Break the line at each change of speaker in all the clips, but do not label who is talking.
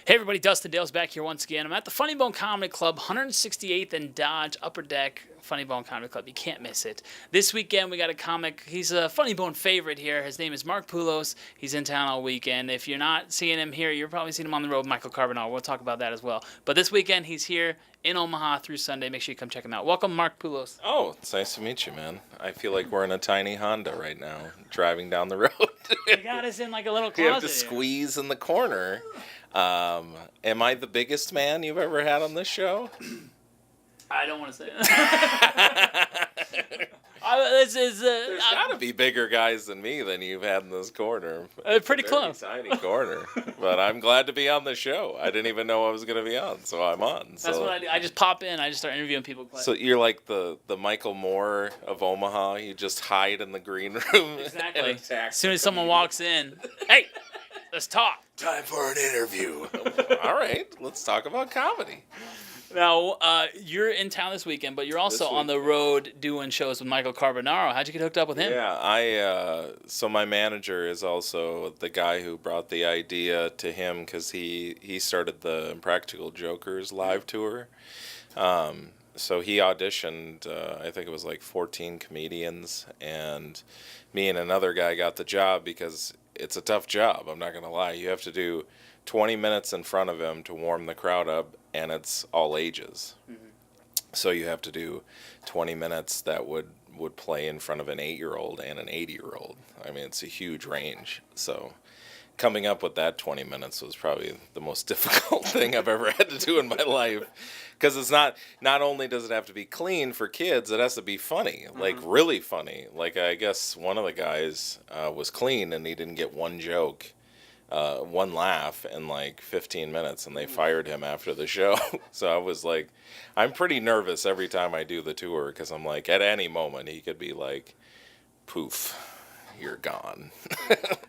Hey everybody, Dustin Dale's back here once again. I'm at the Funny Bone Comedy Club, 168th and Dodge, Upper Deck, Funny Bone Comedy Club. You can't miss it. This weekend we got a comic. He's a Funny Bone favorite here. His name is Mark Poolos. He's in town all weekend. If you're not seeing him here, you're probably seeing him on the road with Michael Carbonaro. We'll talk about that as well. But this weekend he's here in Omaha through Sunday. Make sure you come check him out. Welcome, Mark Poolos.
Oh, it's nice to meet you, man. I feel like we're in a tiny Honda right now, driving down the road.
You got us in like a little closet.
You have to squeeze in the corner. Am I the biggest man you've ever had on this show?
I don't want to say that.
There's got to be bigger guys than me than you've had in this corner.
Pretty close.
Tiny corner. But I'm glad to be on the show. I didn't even know I was going to be on, so I'm on.
That's what I do. I just pop in. I just start interviewing people.
So you're like the Michael Moore of Omaha. You just hide in the green room.
Exactly. As soon as someone walks in, hey, let's talk.
Time for an interview. All right, let's talk about comedy.
Now, you're in town this weekend, but you're also on the road doing shows with Michael Carbonaro. How'd you get hooked up with him?
Yeah, so my manager is also the guy who brought the idea to him because he started the Impractical Jokers live tour. So he auditioned, I think it was like 14 comedians, and me and another guy got the job because it's a tough job, I'm not going to lie. You have to do 20 minutes in front of him to warm the crowd up, and it's all ages. Mm-hmm. So you have to do 20 minutes that would play in front of an 8-year-old and an 80-year-old. I mean, it's a huge range. So coming up with that 20 minutes was probably the most difficult thing I've ever had to do in my life. Because it's not only does it have to be clean for kids, it has to be funny, like really funny. Like I guess one of the guys was clean and he didn't get one joke, one laugh in like 15 minutes, and they fired him after the show. So I was like, I'm pretty nervous every time I do the tour because I'm like, at any moment he could be like, poof, you're gone.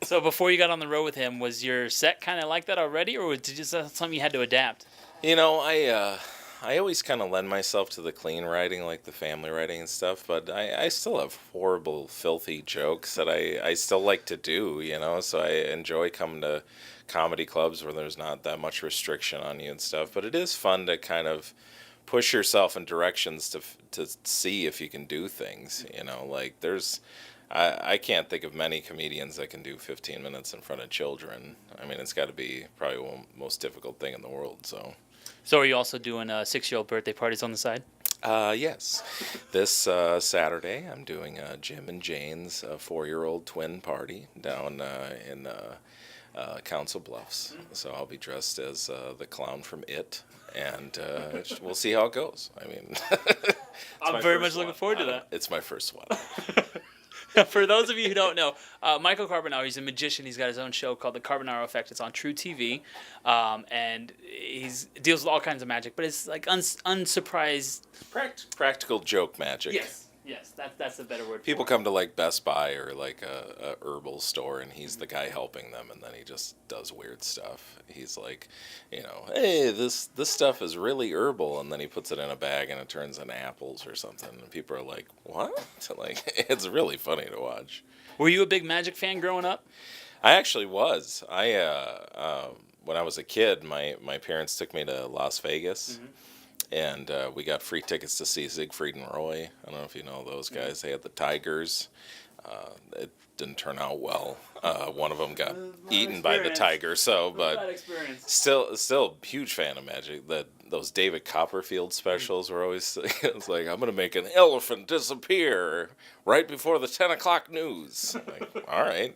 So before you got on the road with him, was your set kind of like that already, or was it just something you had to adapt?
You know, I always kind of lend myself to the clean writing, like the family writing and stuff, but I still have horrible, filthy jokes that I still like to do, you know, so I enjoy coming to comedy clubs where there's not that much restriction on you and stuff, but it is fun to kind of push yourself in directions to see if you can do things, you know, like I can't think of many comedians that can do 15 minutes in front of children. I mean, it's got to be probably the most difficult thing in the world, so...
So are you also doing 6-year-old birthday parties on the side?
Yes. This Saturday, I'm doing Jim and Jane's 4-year-old twin party down in Council Bluffs. So I'll be dressed as the clown from It, and we'll see how it goes. I mean,
I'm very much looking forward to that.
It's my first one.
For those of you who don't know, Michael Carbonaro, he's a magician. He's got his own show called The Carbonaro Effect. It's on True TV, and he deals with all kinds of magic, but it's like unsurprised.
Practical joke magic.
Yes, that's the better word.
People come to like Best Buy or like a herbal store, and he's the guy helping them, and then he just does weird stuff. He's like, you know, hey, this stuff is really herbal, and then he puts it in a bag and it turns into apples or something, and people are like, what? Like, it's really funny to watch.
Were you a big magic fan growing up?
I actually was. When I was a kid, my parents took me to Las Vegas. Mm-hmm. And we got free tickets to see Siegfried and Roy. I don't know if you know those guys. They had the Tigers. It didn't turn out well. One of them got eaten by the tiger. So, but still huge fan of magic. Those David Copperfield specials were always. It's like, I'm gonna make an elephant disappear right before the 10 o'clock news. Like, all right.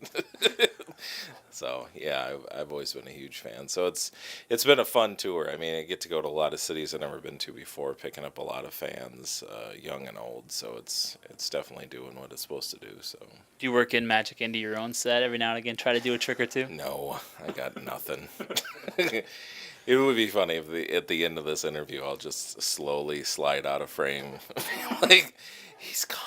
So yeah, I've always been a huge fan. So it's been a fun tour. I mean, I get to go to a lot of cities I've never been to before, picking up a lot of fans, young and old. So it's definitely doing what it's supposed to do. So
do you work in magic into your own set every now and again? Try to do a trick or two?
No, I got nothing. It would be funny if at the end of this interview I'll just slowly slide out of frame, like he's gone.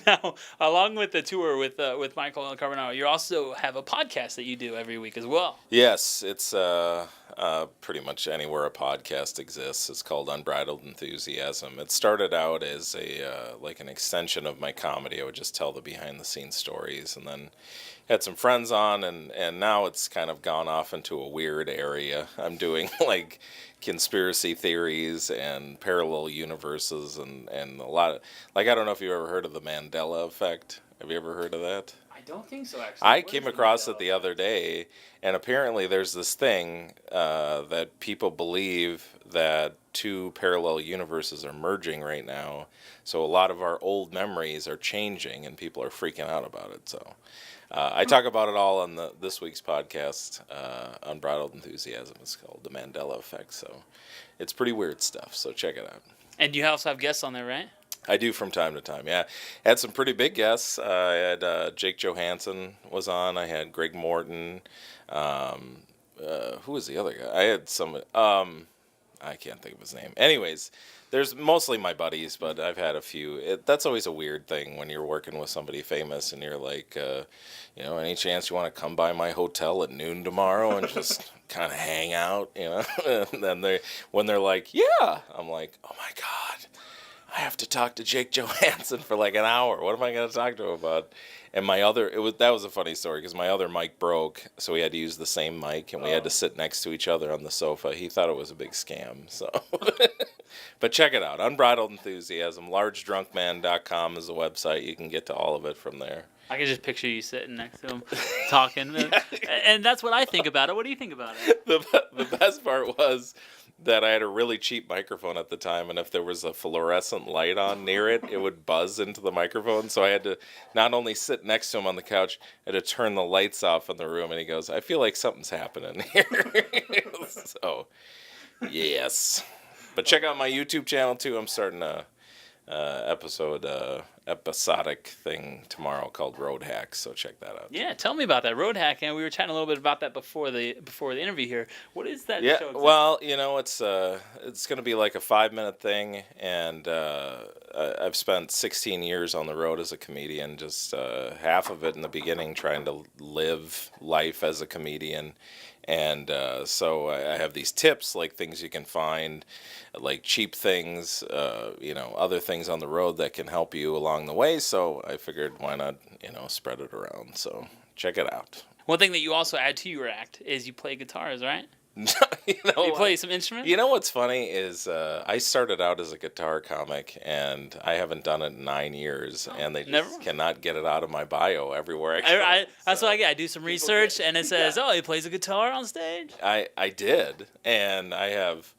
Now, along with the tour with Michael Carbonaro, you also have a podcast that you do every week as well.
Yes, it's pretty much anywhere a podcast exists. It's called Unbridled Enthusiasm. It started out as like an extension of my comedy. I would just tell the behind the scenes stories, and then had some friends on, and now it's kind of gone off into a weird area. I'm doing like conspiracy theories and parallel universes and a lot of, like, I don't know if you've ever heard of the Mandela effect. Have you ever heard of that?
I don't think so, actually.
I came across it the other day, and apparently there's this thing that people believe that two parallel universes are merging right now. So a lot of our old memories are changing, and people are freaking out about it. So I talk about it all on this week's podcast, Unbridled Enthusiasm. It's called the Mandela Effect. So it's pretty weird stuff. So check it out.
And you also have guests on there, right?
I do from time to time, yeah. Had some pretty big guests. I had Jake Johansson was on. I had Greg Morton. Who was the other guy? I had some. I can't think of his name. Anyways, there's mostly my buddies, but I've had a few. That's always a weird thing when you're working with somebody famous and you're like, any chance you want to come by my hotel at noon tomorrow and just kind of hang out, And then when they're like, yeah, I'm like, oh my God. I have to talk to Jake Johansson for like an hour. What am I going to talk to him about? And that was a funny story because my other mic broke, so we had to use the same mic, and we had to sit next to each other on the sofa. He thought it was a big scam. So, but check it out, Unbridled Enthusiasm. LargeDrunkMan.com is the website. You can get to all of it from there.
I can just picture you sitting next to him, talking, and that's what I think about it. What do you think about it?
The best part was that I had a really cheap microphone at the time, and if there was a fluorescent light on near it, it would buzz into the microphone. So I had to not only sit next to him on the couch, I had to turn the lights off in the room, and he goes, I feel like something's happening here. So, yes. But check out my YouTube channel, too. I'm starting a episodic thing tomorrow called Road Hacks, so check that out.
Yeah, tell me about that Road Hack, and we were chatting a little bit about that before the interview here. What is that show exactly?
Well, it's going to be like a 5-minute thing, and I've spent 16 years on the road as a comedian, just half of it in the beginning trying to live life as a comedian. And so I have these tips, like things you can find, like cheap things, other things on the road that can help you along the way. So I figured, why not, spread it around. So check it out.
One thing that you also add to your act is you play guitars, right?
You
play some instruments?
You know what's funny is I started out as a guitar comic, and I haven't done it in 9 years, and they just cannot get it out of my bio everywhere I go.
That's what I get. I do some research, and it says, he plays a guitar on stage.
I did, and I have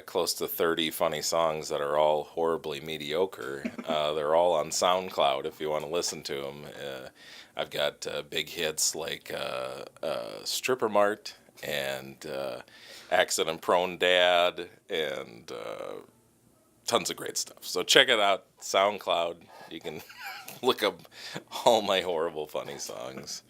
close to 30 funny songs that are all horribly mediocre. They're all on SoundCloud if you want to listen to them. I've got big hits like Stripper Mart, and Accident Prone Dad, and tons of great stuff. So check it out, SoundCloud. You can look up all my horrible funny songs.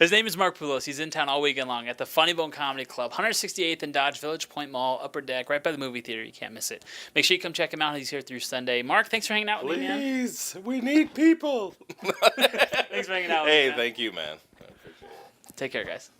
His name is Mark Poolos. He's in town all weekend long at the Funny Bone Comedy Club, 168th and Dodge, Village Point Mall, Upper Deck, right by the movie theater. You can't miss it. Make sure you come check him out. He's here through Sunday. Mark, thanks for hanging out with me, man.
Please, we need people.
Thanks for hanging out with me, man.
Hey, thank you, man. I appreciate it.
Take care, guys.